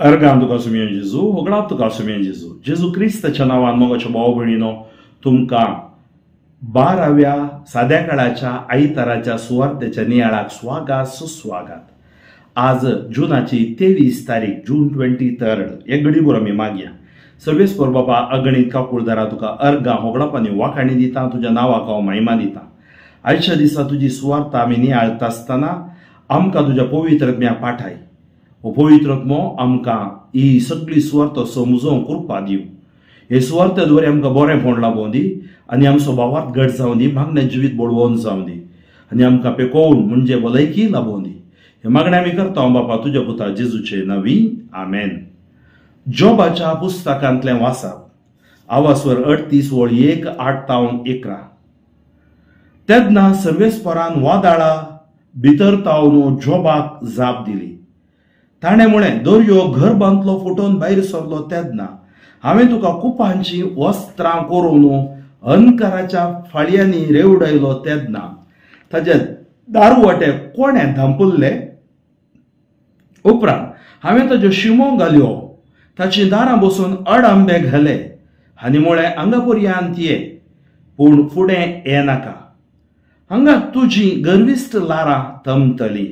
Argam tuka sumian Jesu, hoglap tuka sumian Jesu. Jesu Kristaच्या नावान मोगाच्या भाव भयणीनो तुमका 12व्या साध्या काळाच्या आईताराच्या सुवार्थेच्या नियाळाक स्वागत सुस्वागत. आज जूनाची 23 तारीख जून 23 एक घडीभर आमी मागया. सर्वेस्पर बाबा अगणित काकुळदारा तुका अर्गा होगळापानी वाखाणी दिता, तुझ्या नावाक हांव महिमा दिता. आयच्या दिसा तुजी सुवार्थ आमी नियाळता आसतना आमकां तुज्या पवित्रत्म्याक पाठाय. हो पवित्रत्मो आमकां ही सगळी सुवार्थ समजूंक कृपा दिव. हे सुवार्थेद्वारे आमकां बरेंपण लाभों दी आनी आमचो भावार्थ घट जावं दी, मागणें जिवीत बोडवोन जावं दी आनी आमकां पेकोवन म्हणजे भलायकी लाभों दी. हे मागणें आमी करता बापा तुज्या पुता जेजूचे नांवी, आमेन. जोबाच्या पुस्तकांतलें वाचप. आवास्वर 38 वळी 1 8 तावन 11. तेन्ना सर्वेस्परान वादळा भितर तावन जोबाक जाप दिली. ताणें म्हळें, दर्यो घर बांदलो फुटोवन भायर सरलो तेन्ना हांवें तुका कुपांची वस्त्रां करून अंधकाराच्या फाळयांनी रेवडयलो तेन्ना ताचे दारवटे कोणें धांपुल्ले. उपरांत हांवें ताच्यो शिमो घाल्यो, ताची दारां बसून अडआंबे घाले आनी म्हळें, हांगा पर्यंत ये पूण फुडें येनाका. हांगा तुजी गर्विश्ट लारां थमतली.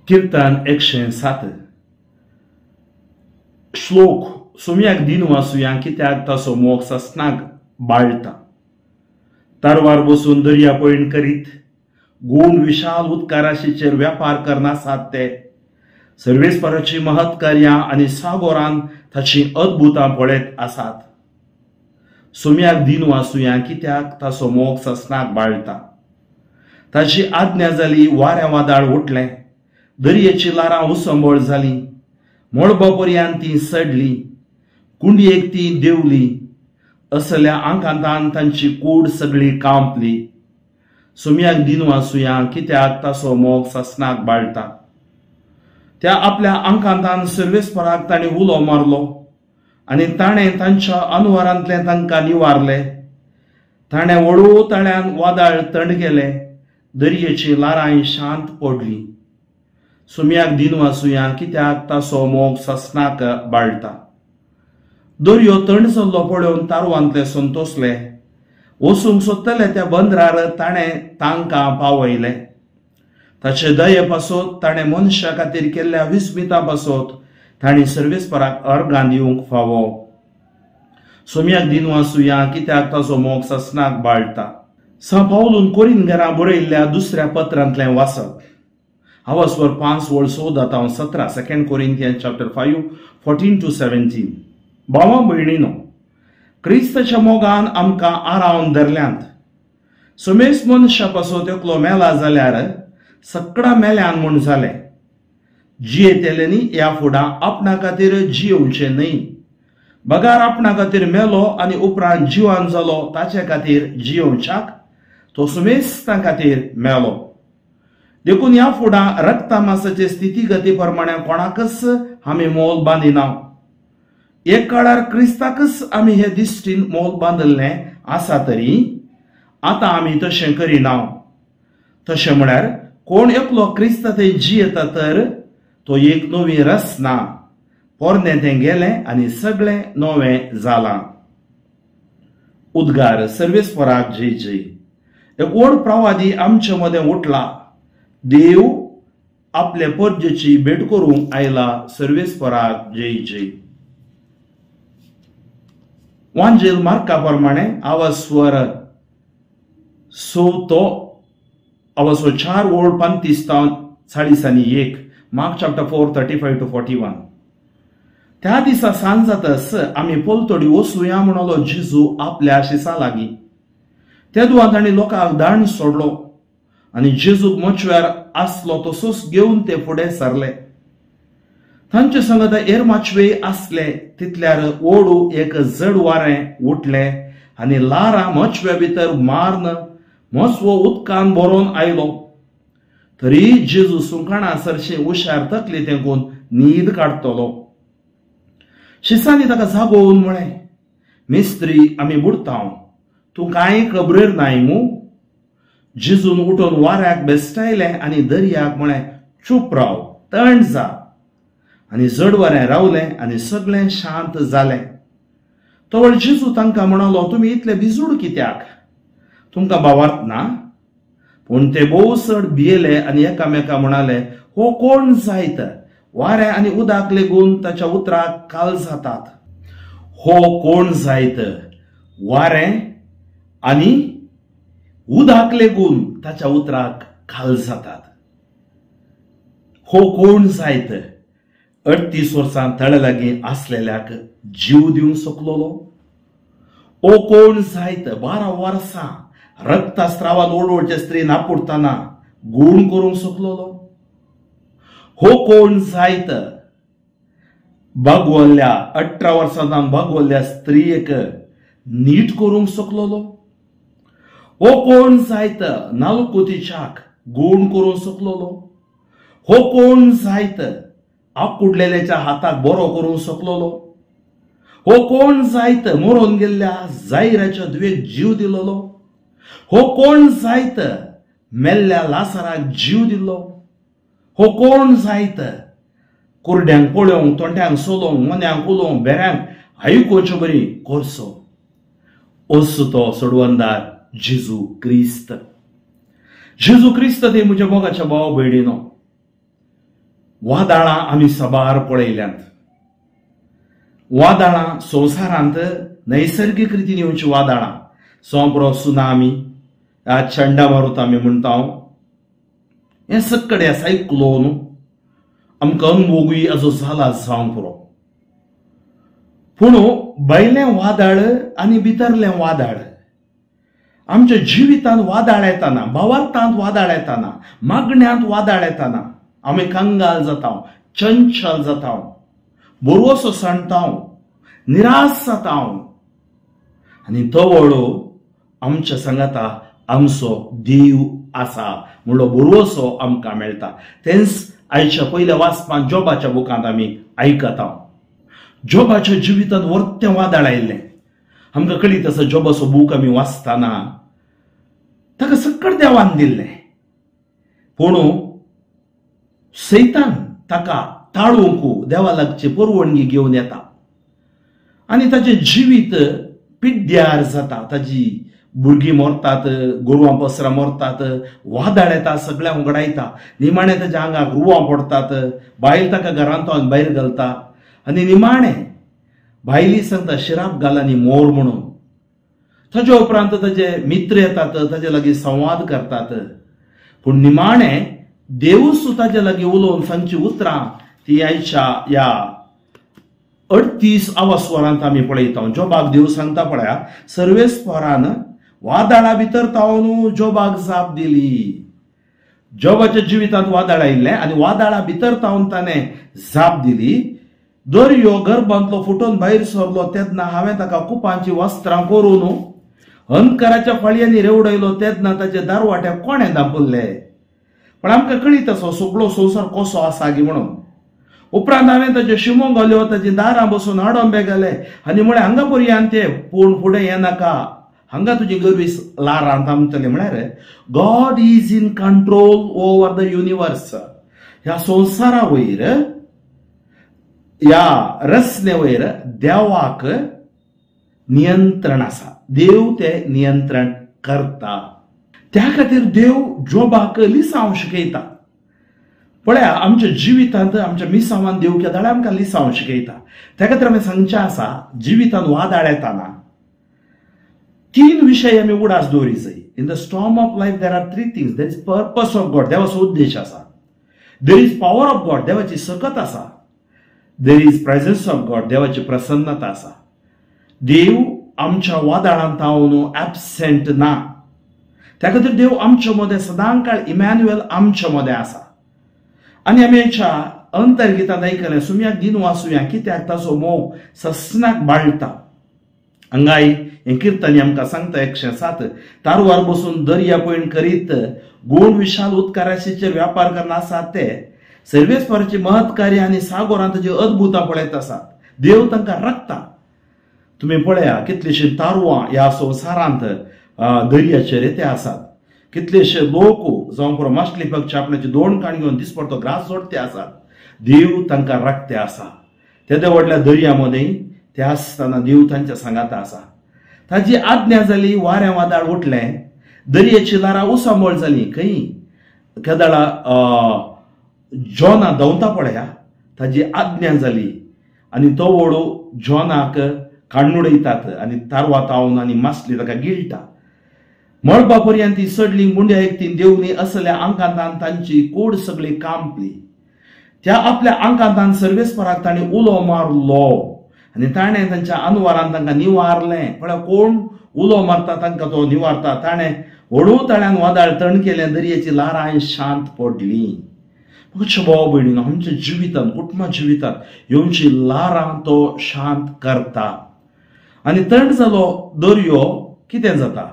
कीर्तन 107. श्लोक. सुम्याक दिन वाचुया कित्याक ताचो मोग ससनाक बाळटा. तारवार बसून दर्या पळण करीत गूण विशाल उदकाराशीचेर वेपार करनासात ते. सर्वेस्पराची महत् कार्यां आनी सागोरान ताची अद्भुतां पळयत आसात. सुम्याक दिन वाचुया कित्याक ताचो मोग ससनाक बाळटा. ताची आज्ञा जाली, वारें वादळ उठलें, दर्याची लारां उसंबळ जाली, मळबो पर्यंत ती सडली, कुंडयेक ती देंवली, असल्या आंकांतान तांची कूड सगळी कांपली. सुम्याक दिन वाचुया कित्याक ताचो मोग ससनाक बाळटा. त्या आपल्या आंकांतान सर्वेस्पराक ताणें उलो मारलो आनी ताणें तांच्या अनवरांतलें तांकां निवारलें. ताणें वळू तळ्यान वादळ थंड केलें, दर्याची लारांय शांत पडली. सुम्याक दिन वाचुया कित्याक ताचो मोग ससनाक बाळटा. दर्यो थंड जाल्लो पळोवन तारवांतले संतोसले. वचूंक सोदतले त्या बंदरार ताणें तांकां पावयले. ताचे दये पासत ताणें मनशा खातीर केल्ल्या विस्मिता पासत तांणी सर्वेस्पराक अर्गां दिवंक फावो. सुम्याक दिन वाचुया कित्याक ताचो मोग ससनाक बाळटा. स पावलून कोरिंथीकांक बरयल्ल्या दुसऱ्या पत्रांतलें वाचप. आवास्वर 5 वळ 14 तावन 17. 2 Corinthians chapter 5 14 to 17. भावां भयणीनो, क्रिस्ताच्या मोगान आमकां आरावन धरल्यांत. समेस मनशा पासत एकलो मेला जाल्यार सकडा मेल्यान म्हूण जालें. जियेतेल्यांनी ह्या फुडां आपणा खातीर जियोवचें न्हय. बगार आपणा खातीर मेलो आनी उपरांत जिवान जालो ताचे खातीर जियोवच्याक तो समेस्तां खातीर मेलो. देखून ह्या फुडां रक्ता मांसाचे स्थितीगती प्रमाणे कोणाकच आमी मोल बांदिना. एक काळार क्रिस्ताकच आमी हे दिश्टीन मोल बांदल्लें आसा तरी आतां आमी तशें करिना. तशें म्हळ्यार कोण एकलो क्रिस्त थंय जियेता तर तो एक नवी रचना. पोरनें तें गेलें आनी सगळें नवें जालां. उद्गार. सर्वेस्पराक जय जय. एक व्हड प्रवादी आमचे मदें उठला. देव आपले परजेची भेट करूंक आयला. सर्वेस्पराक जय जय. वांजेल मार्का प्रमाणे आवास्वर 4 वळ 35 तावन 40 मार्क चॅप्टर 4 35 to 41. त्या दिसा सांज जाताच आमी पोलतोडी वचुया म्हणलो जेजू आपल्या शिसा लागीं. तेदुआ तांणी लोकांक दांड सोडलो आनी जेजूक मचव्यार आसलो तसोच घेवन ते फुडें सरले. तांचे संगत एर माचवे आसले. तितल्यार ओडू एक जड वारें उठलें आनी लारां मचव्या भितर मारन मचवो उदकान भरोवन आयलो. तरी जेजू सुकाणा सरशी हुशार तकली तेंकून न्हीद काडटलो. शिसांनी ताका जागोवन म्हळें, मिस्त्री आमी बुडतांव, तूं कांय खबरेर नाय मू. जेजून उठून वाऱ्याक बेस्टायलें आनी दर्याक म्हळें, चूप राव, थंड जा. आनी जड वारें रावलें आनी सगळें शांत जालें. तवळ जेजू तांकां म्हणलो, तुमी इतले बिजूड कित्याक? तुमकां भावार्थ ना? पूण ते भोवसड भियेले आनी एकामेकां म्हणाले, हो कोण जायत? वारें आनी उदकाक लेगून ताच्या उतराक काल जातात. हो कोण जायत? वारें आनी उदकाक लेगून ताच्या उतराक काल जातात. हो कोण जायत? 38 वर्सां तळे लागीं आसलेल्याक जीव दिवंक शकलोलो? ओ कोण जायत? 12 वर्सां रक्तस्त्रावान ओडवळचे स्त्रीन आपुडतना गूण करूंक शकलोलो? हो कोण जायत? भगवल्ल्या 18 वर्सां भगवल्ल्या स्त्रियेक नीट करूंक शकलोलो? हो कोण जायत? नालकुतीच्याक गूण करूंक शकलोलो? हो कोण जायत? आपुडलेल्याच्या हाताक बरो करूंक शकलोलो? हो कोण जायत? मरून गेल्ल्या जायराच्या दुवेक जीव दिलोलो? हो कोण जायत? मेल्ल्या लासाराक जीव दिलो? हो कोण जायत? कुरड्यांक पळोवंक, तोंड्यांक सोलोवंक, मन्यांक उलोवंक, बेऱ्यांक आयकुचे बरी कोर्सो असो तो सोडवंदार जेजू क्रिस्त. जेजू क्रिस्त ते म्हज्या मोगाच्या भाव भयणीनो, वादळां आमी सबार पळयल्यांत. वादळां संवसारांत नैसर्गिक रितीन येवची वादळां, सोंपरो, सुनामी, चंडामारूत आमी म्हणटा, हे सगळे सायक्लोन आमकां अनुभवूय हाजो जाला जावंक पुरो. पूण भायलें वादळ आनी भितरलें वादळ, आमच्या जिवितांत वादळ येताना, भावार्थांत वादळ येताना, मागण्यांत वादळ येताना आमी कंगाल जाता, चंचल जाता, बोरवोसो सांडटा, निराश जाता. आनी तो वळो आमच्या सांगाता आमचो देव आसा म्हणलो बोरवोसो आमकां मेळटा. तेंच आयच्या पयल्या वाचपांत जोबाच्या बुकांत आमी आयकता. जोबाच्या जिवितांत वर्तें वादळ आयिल्लें. आमकां कळीत आसा जोबाचो बूक आमी वाचतना ताका सक्कड देवान दिल्लें, पूण सैतान ताका ताळूंक देवा लागची परवणगी घेवन येता आनी ताचें जिवीत पिड्ड्यार जाता. ताजी भुरगीं मरतात, गोरवां पसरां मरतात, वादळ येता, सगळ्यांक उगडायता, निमाणें ताच्या आंगाक रुवां पडटात, बायल ताका घरांतल्यान भायर घालता आनी निमाणें भायली सांगता शिराप घाल आनी मोर म्हणून. ताच्या उपरांत ताचे मित्र येतात, ताचे लागीं संवाद करतात, पूण निमाणें देवूच ताचे लागीं उलोवन सांगची उतरां ती आयच्या ह्या 38 स्वरांत आमी पळयता. जोबाक देव सांगता पळया, सर्वेस्परान वादळा भितर तावन जोबाक जाप दिली. जोबाच्या जिवितांत वादळ आयिल्लें आनी वादळा भितर तावन ताणें जाप दिली. दर्यो गर्भांतलो फुटोवन भायर सरलो तेन्ना हांवें ताका कुपांची वस्त्रां करून अंधकाराच्या फळयांनी रेवडयलो तेन्ना ताचे दारवाट्याक कोणें दांपल्ले. पण आमकां कळीत आसा सगळो संवसार कसो आसा गी म्हणून. उपरांत हांवें ताचे शिमो घाल्यो, ताची दारां बसून आडोंबे घाले आनी म्हळें हांगा पर्यंत ते, पूण फुडें येनाका, हांगा तुजी गर्वीस लारांत आमतले. म्हळ्यार God is in control over the universe. ह्या संवसारा वयर, ह्या रचने वयर देवाक नियंत्रण आसा. देव ते नियंत्रण करता. त्या खातीर देव जोबाक लिसांव शिकयता. पळया, आमच्या जिवितांत, आमच्या मिसांवान देव केदाळे आमकां लिसांव शिकयता. त्या खातीर आमी सांगचें आसा, जिवितांत वादळ येताना 3 विशय आमी उडास दवरी जाय. In the storm of life there are 3 things. There is purpose of God, देवाचो उद्देश आसा. There is power of God, देवाची सकत आसा. There is presence of God, देवाची प्रसन्नता आसा. देव आमच्या वादळांत तावन ऍबसेंट ना. त्या खातीर देव आमच्या मदें सदां काळ इमॅन्युएल आमच्या मदें आसा. आनी आमी हेच्या अंतर्गितांत आयकलें, सुमयाक दिन वाचुया कित्याक ताचो मोग ससनाक बाळटा. हांगाय हें किर्तनी आमकां सांगता 107. तारवार बसून दर्या पयण करीत गूण विशाल उदकाराशीचेर व्यापार करना आसात ते सर्वेस्पराची महत्कार्य आनी सागोरांत जी अद्भुतां पळयत आसात. देव तांकां राखता. तुम्ही पळया, कितलीशीं तारवां ह्या संवसारांत दर्याचेर येते आसात. कितलेशे लोक जावं पुरो माश्ली पक्षी आपल्याची दोन काण घेवन दिसपडतो ग्रास जोडते आसात. देव तांकां राखते आसा. तेद्या व्हडल्या दर्यामध्ये ते आसतना देव तांच्या सांगात आसा. ताची आज्ञा जाली, वारें वादळ उठलें, दर्याची लारां उसांबळ जाली. खंय केदाळा जॉना धांवता पळया, ताची आज्ञा जाली आनी तो वडो जॉनाक काडून उडयतात आनी तारवा तावन आनी मासली ताका गिळटा. मळबा पर्यंत ती सडली मुंड्या एकतीन देवनी असल्या आंकांतान तांची कूड सगळी कांपली. त्या आपल्या आंकांतान सर्वेस्पराक ताणें उलो मारलो आनी ताणें तांच्या अनवरान तांकां निवारलें. पळय कोण उलो मारता तांकां तो निवारता. ताणें व्हडू तळ्यान वादळ तण केलें, दर्याची लारां शांत पडली. म्हज्या भाव भयणीनो, आमच्या जिवितांत, कुटुंबा जिवितांत ह्योंची लारां तो शांत करता. आनी थंड जालो दर्यो कितें जाता?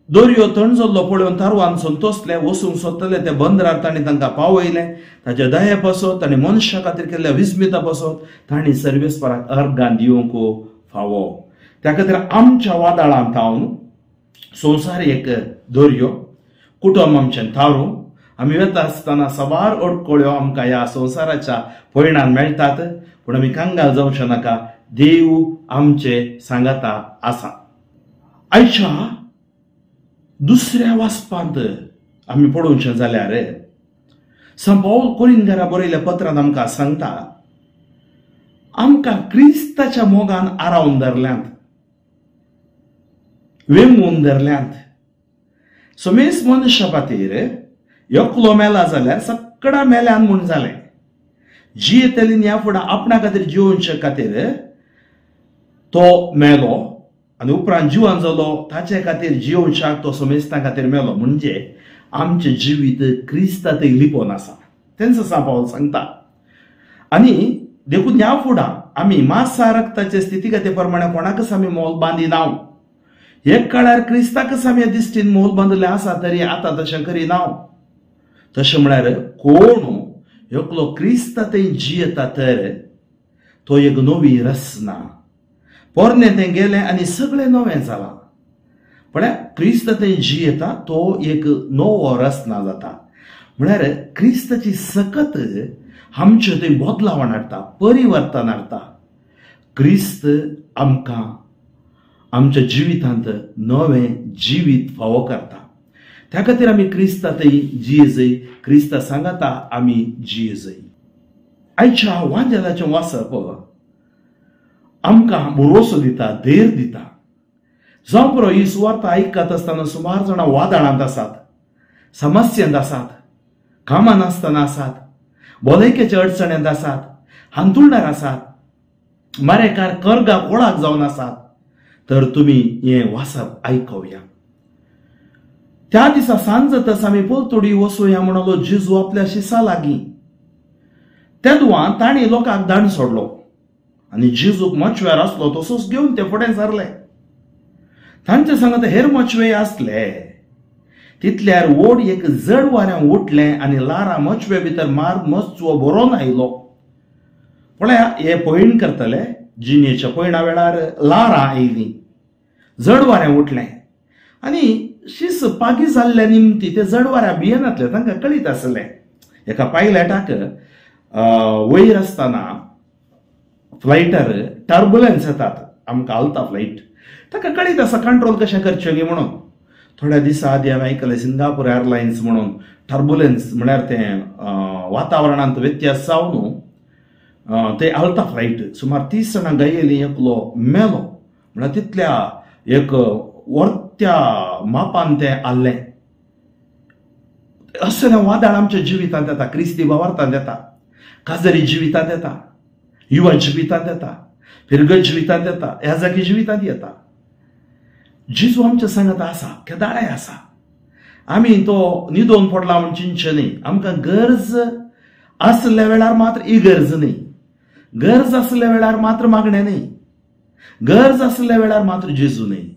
दर्यो थंड जाल्लो पळोवन तारवान संतोसले, वसूंक सोदतले ते बंदरार ताणें तांकां पावयलें. ताच्या दये पासत ताणें मनशा खातीर केल्ल्या विस्मिता पासत ताणें सर्वेस्पराक अर्गां दिवंक फावो. त्या खातीर आमच्या वादळांत हांव संवसार एक दर्यो, कुटुंब आमचें तारू, आमी वता आसतना सवार अडकळ्यो आमकां ह्या संवसाराच्या पयणान मेळटात, पूण आमी कांगाल जावचें नाका. देव आमचे सांगाता आसा. आयच्या दुसऱ्या वाचपांत आमी पळोवचें जाल्यार संत पौल कोरिंथीकांक बरयल्या पत्रांत आमकां सांगता, आमकां क्रिस्ताच्या मोगान आरावन धरल्यांत, वेंगून धरल्यांत. समेस मनशा खातीर एकलो मेला जाल्यार सगळ्या मेल्यान म्हूण जालें. जियेतलीं ह्या फुडें आपणा खातीर जिवोवचे खातीर तो मेलो आनी उपरांत जिवन जालो ताचे खातीर जिवोवच्याक तो समेस्तां खातीर मेलो. म्हणजे आमचें जिवीत क्रिस्तांतय लिपोवन आसा, तेंच सांत पौल सांगता. आनी देखून ह्या फुडां आमी मांसा रक्ताचे स्थितीगती प्रमाणे कोणाकच आमी मोल बांदिनाव. एक काळार क्रिस्ताकच आमी दिश्टीन मोल बांदले आसा, तरी आतां तशें करिनाव. तशें म्हळ्यार कोण एकलो क्रिस्तांतय जियेता तर तो एक नवी रचना. पोरनें तें गेलें आनी सगळें नवें जालां. म्हळ्यार क्रिस्तांतय जियेता तो एक नवो रचना जाता. म्हळ्यार क्रिस्ताची सकत आमचे थंय बदलावण हाडटा, परिवर्तन हाडटा. क्रिस्त आमकां आमच्या जिवितांत नवें जिवीत फावो करता. त्या खातीर आमी क्रिस्तांतय जियेजय, क्रिस्ता सांगाता आमी जियेजय. आयच्या वांजेलाचें वाचप आमकां भरोसो दिता, धैर्य दिता. जावं पुरो ही सुवार्थ आयकत आसतना सुमार जाणां वादळांत आसात, समस्यांत आसात, कामां नासतना आसात, भलायकेच्या अडचणेंत आसात, हांतुरणार आसात, मारेकार कर्गा कोळाक जावन आसात, तर तुमी हें वाचप आयकवया. त्या दिसा सांज जाताच आमी पोरतोडी वचुया म्हणलो जेजू आपल्या शिसा लागीं. तेदुआं तांणी लोकांक धाडून सोडलो आनी जेजूक मचव्यार आसलो तसोच घेवन ते फुडें सरले. तांचे सांगत हेर मचवे आसले. तितल्यार व्हड एक जड वारें उठलें आनी लारां मचवे भितर मार मचवो बरोवन आयलो. पळया, हे पयण करतले. जिनेच्या पयणा वेळार लारां आयलीं, जड वारें उठलें आनी शीस पागी जाल्ल्या निमती ते जड वाऱ्या भियेनातले तांकां कळीत आसलें. एका पायलटाक वयर आसतना फ्लायटार टर्बुलन्स येतात, आमकां हालता फ्लायट, ताका कळीत आसा कंट्रोल कशें करचें गे म्हणून. थोड्या दिसा आदीं हांवें आयकलें सिंगापूर एअरलायन्स म्हणून टर्बुलन्स म्हळ्यार तें वातावरणांत व्यत्यास जावन ते हालता फ्लायट. सुमार 30 जाणां गायेलीं, एकलो मेलो. म्हळ्यार तितल्या एक वर्त्या मापान तें आल्लें. असलें वादळ आमच्या जिवितांत येता, क्रिस्ती वावरतांत येता, काजरी जिवितांत येता, युवा जिवितांत येता, फिरगत जिवितांत येता, ह्या जागी जिवितांत येता. जेजू आमच्या सांगात आसा, केदाळ्याय आसा. आमी तो न्हिदोवन पडला म्हूण चिंतचें न्ही. आमकां गरज आसल्या वेळार मात्र इगर्ज न्ही, गरज आसल्या वेळार मात्र मागणें न्ही, गरज आसल्या वेळार मात्र जेजू न्ही.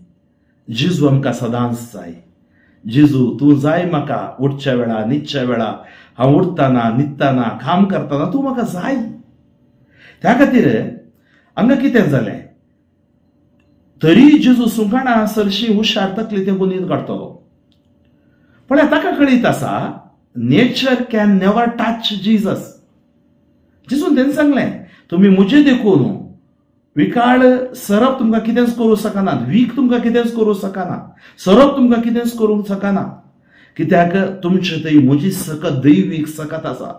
जेजू आमकां सदांच जाय. जेजू तूं जाय म्हाका, उठच्या वेळा न्हिदच्या वेळा, हांव उठतना न्हिदतना काम करतना तूं म्हाका जाय. त्या खातीर हांगा कितें जालें, तरी जेजू सुकाणा सरशी हुशार तकली ते न्हीद काडटलो. पण ताका कळीत आसा nature can never touch Jesus. तेन सांगलें तुम्ही मुझे देखून विकाळ सरप तुमकां कितेंच करूं शकना, वीक तुमकां कितेंच करूं शकना, सरप तुमकां कितेंच करूंक शकना, कित्याक तुमचे थंय म्हजी सकत दैवीक सकत आसा.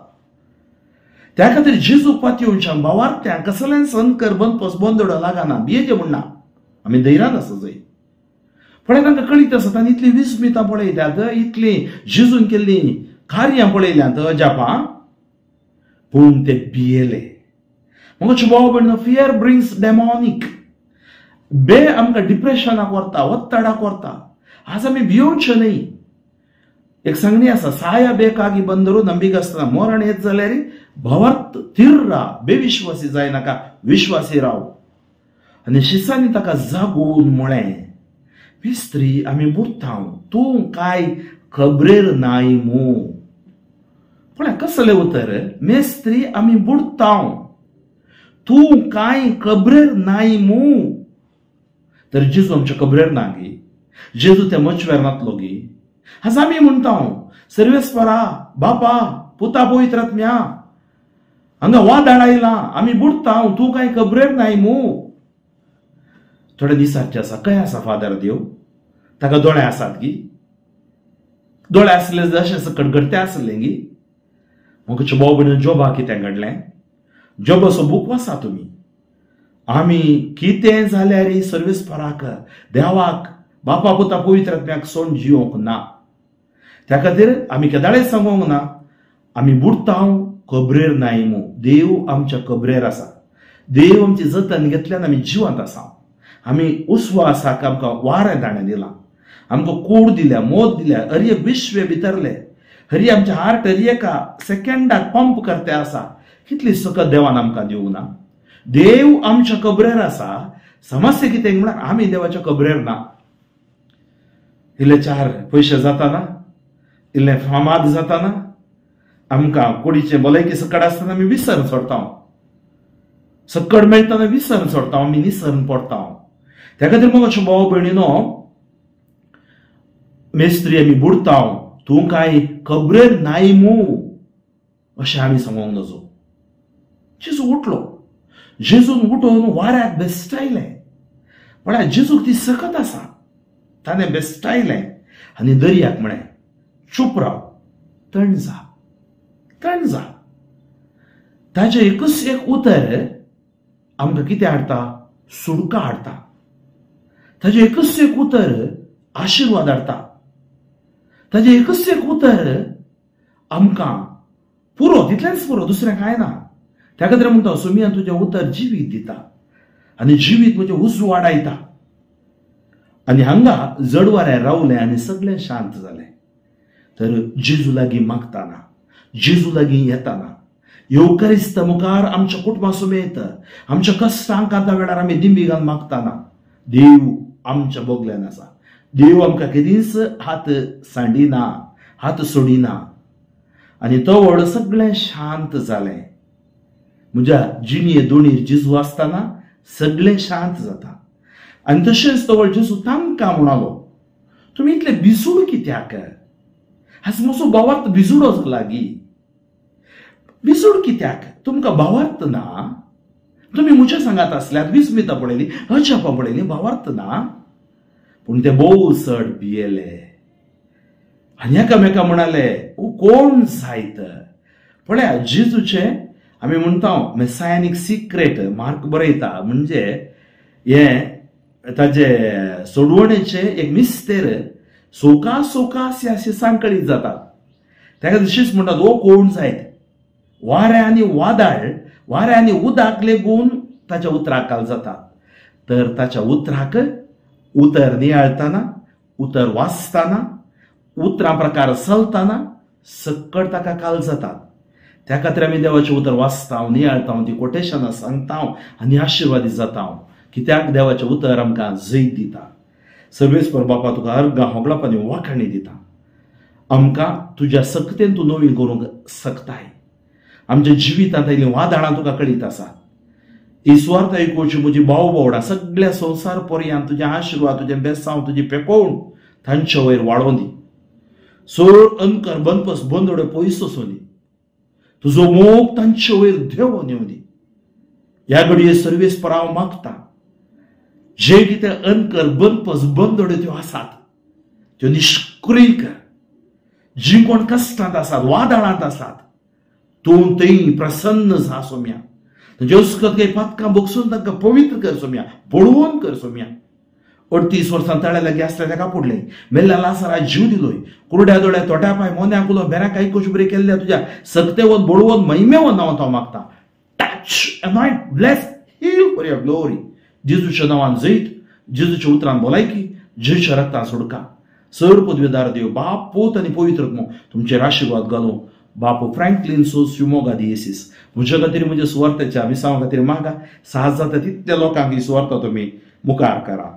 त्या खातीर जेजू पातयेवच्या भावार्थ्यांक कसलें सन करबंद पसबंदोड लागना, भियेचें म्हणना, आमी धैर्यान आसा जंय. पण तांकां कळीत आसा तांणी इतली विस्मितां पळयल्यात, इतली जेजून केल्ली कार्यां पळयल्यांत अजापां, पूण ते भियेले. मग भाव भयण, फियर ब्रिंग्स डेमॉनिक. बे आमकां डिप्रेशनाक व्हरता, वत्तडाक व्हरता. आज आमी भियोवचे न्हय. एक सांगणी आसा, साया बेकागी बंदरू नंबिकस्तना, मरण येत जाल्यार भवार्थ थीर राव, बेविश्वासी जायनाका, विश्वासी राव. आनी शिसांनी ताका जागून म्हळें, मिस्त्री आमी बुडटाव, तूं काय खबरेर नाय मू. पण कसलें उतर, मेस्त्री आमी बुडटाव, तूं काय खबरेर नाय मू. तर जेजू आमच्या खबरेर ना गी, जेजू त्या मचव्यार नातलो गी. आज आमी म्हणटा सर्वेस्परा, बापा, पुता, पवित्र आत्म्या, हांगा वाद आयला, आमी बुडटाव, तूं काय खबरेर नाय मू. थोडे दिसाचे आसा, खंय आसा फादर देव? ताका दोळे आसात गी? दोळे आसले जशे सकट घडते आसले गी. मग भाव भयण, जॉबा कितें घडलें? जॉबाचो बूक वाचा तुमी. आमी कितें जाल्यार सर्वेस्पराक, देवाक, बापा, पुता, पवित्र आत्म्याक सोडून जिवंक ना. त्या खातीर आमी केदाळे सांगूंक ना, आमी बुडटाव, खबरेर नाय मू. देव आमच्या खबरेर आसा. देव आमची जतन घेतल्यान आमी जिवंत आसा. आमी उस्वासाक आमकां वारें ताणें दिलां, आमकां कूड दिल्या, मोद दिल्या, हर एक विश्व भितरले, हर आमच्या हार्ट हर एका सेकंडाक पंप करते आसा. कितली सकत देवान आमकां दिवंक ना. देव आमच्या खबरेर आसा. समस्या कितें म्हणल्यार आमी देवाच्या खबरेर ना. इल्ले चार पयशे जाताना, इल्ले फामाद जाताना, आमकां कोडीचे भलायकी सकट आसतना आमी विसरून सोडटा. सकट मेळटाना विसरून सोडटा, आमी निसरून पडटा. त्या खातीर मग भाव भयणीनो, मेस्त्री आमी बुडटाव, तूं काय खबरेर नाय मू, अशें आमी सांगूंक नजो. जेजू उठलो. जेजून उठून वाऱ्याक बेस्टायलें. पण जेजूक ती सकत आसा. ताणें बेस्टायलें आनी दर्याक म्हळें, चूप राव, थंड जा, थंड जा. ताचें एकच एक उतर आमकां कितें हाडटा? सुडका हाडटा. ताचें एकच एक उतर आशिर्वाद हाडटा. ताचें एकच एक उतर आमकां पुरो, तितलेंच पुरो, दुसरें कांय ना. त्या खातीर म्हणटा, सुमी तुजें उतर जिवीत दिता आनी जिवीत म्हणजे उजो वाडयता. आनी हांगा जड वाऱ्यार रावलें आनी सगळें शांत जालें. तर जेजू लागीं मागतना, जेजू लागीं येताना, येवकारिस्त मुखार आमच्या कुटुंबा समेत आमच्या कश्टांक आतां वेळार आमी दिंबिगान मागतना, देव आमच्या बोगल्यान आसा. देव आमकां केदींच हात सांडिना, हात सोडिना. आनी तो व्हड सगळें शांत जालें. म्हज्या जिणये दोणीर जेजू आसतना सगळें शांत जाता. आनी तशेंच तो व्हड जेजू तांकां म्हणालो, तुमी इतले भिजूड कित्याक? आज म्हजो भावार्थ भिजूडो जाला गी. भिजूड कित्याक? तुमकां भावार्थ ना? तुमी म्हज्या सांगात आसल्यात, विस्मितां पळयली, अजापां पळयली, भावार्थ ना? पूण ते भोव चड भियेले आनी एकामेका म्हणाले, कोण जायत? पळया, जेजूचे आमी म्हणटा मेसायनीक सिक्रेट मार्क बरयता, म्हणजे हे ताजे सोडवणेचे एक मिस्तेर सोकास अशी सांकळीत जातात. त्या दिशीच म्हणटात, ओ कोण जायत? वारे आनी वादळ, वारे आनी उदक लेगून ताच्या उतराक काल जाता. तर ताच्या उतराक उतर नियाळतना, उतर वाचतना, उतरां प्रकार चलतना सकट ताका काल जातात. त्या खातीर आमी देवाचें उतर वाचता, नियाळता, ती कोटेशनां सांगता आनी आशिर्वादीत जाता. कित्याक देवाचें उतर आमकां जैत दिता. सर्वेस्पर बापा, तुका अर्गां होगळापांनी वाखाणी दिता. आमकां तुज्या सक्तेन तूं नवी करूंक शकताय. आमच्या जिवितांत आयिल्लीं वादळां तुका कळीत आसा. इस्वार्थ ऐकूची म्हजी भाव भावडां सगळ्या संवसार पर्यंत तुजें आशिर्वाद, तुजें बेसांव, तुजी पेकोवण तांच्या वयर वाडोवन दी. सोड अंकर बनपस बंदोड्यो पयस वचून दी. तुझो मोग तांचे वयर देव नेऊ दी. ह्या घडये सर्वेस पराव मागता जे कितें अनकर बंदोड्यो त्यो आसात त्यो निष्क्रीय कर. जी कोण कश्टांत आसात वादळांत आसात तूं थंय प्रसन्न जा सोम्या. तुज्या उसकत पातकां बगसून तांकां पवित्र कर सोम्या, बळवून कर सोम्या. 38 वर्सां तळे लागी आसले ताका पडले, मेल्ल्या लासाराक जीव दिलोय, कुरड्या दोळ्या तोट्या पांय मोन्या कुलो बेरा काही कोशबरी केल्ल्या तुज्या सक्तेवत बळवून महिमेवत नांवांत हांव मागता. Touch, anoint, bless, heal for your glory. जेजूच्या नांवान जैत, जेजूच्या उतरान भलायकी, जेजूच्या रक्तान सुडका. सर पदवेदार देव बाप, पोत आनी पवित्रत्म तुमचेर आशीर्वाद घालूं. बाप फ्रँकलिन सो शिवमोगा दियेसीस. म्हज्या खातीर म्हज्या सुवार्थाच्या विसावा खातीर मागा. साहस जाता तितल्या लोकांक ही सुवार्थ तुमी मुखार करा.